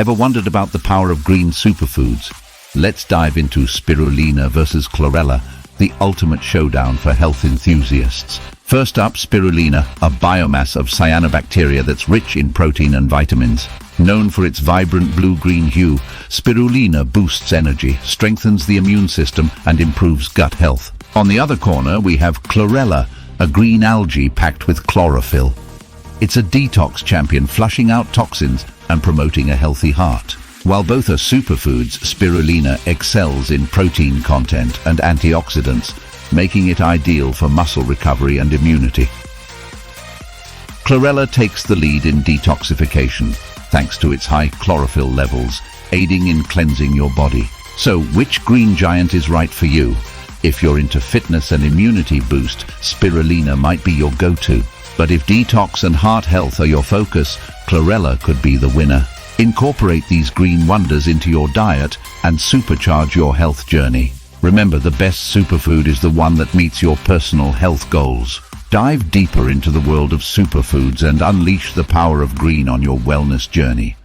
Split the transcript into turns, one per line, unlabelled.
Ever wondered about the power of green superfoods? Let's dive into spirulina versus chlorella, the ultimate showdown for health enthusiasts. First up, spirulina, a biomass of cyanobacteria that's rich in protein and vitamins. Known for its vibrant blue-green hue, spirulina boosts energy, strengthens the immune system, and improves gut health. On the other corner, we have chlorella, a green algae packed with chlorophyll. It's a detox champion, flushing out toxins and promoting a healthy heart. While both are superfoods, spirulina excels in protein content and antioxidants, making it ideal for muscle recovery and immunity. Chlorella takes the lead in detoxification, thanks to its high chlorophyll levels, aiding in cleansing your body. So, which green giant is right for you? If you're into fitness and immunity boost, spirulina might be your go-to. But if detox and heart health are your focus, chlorella could be the winner. Incorporate these green wonders into your diet and supercharge your health journey. Remember, the best superfood is the one that meets your personal health goals. Dive deeper into the world of superfoods and unleash the power of green on your wellness journey.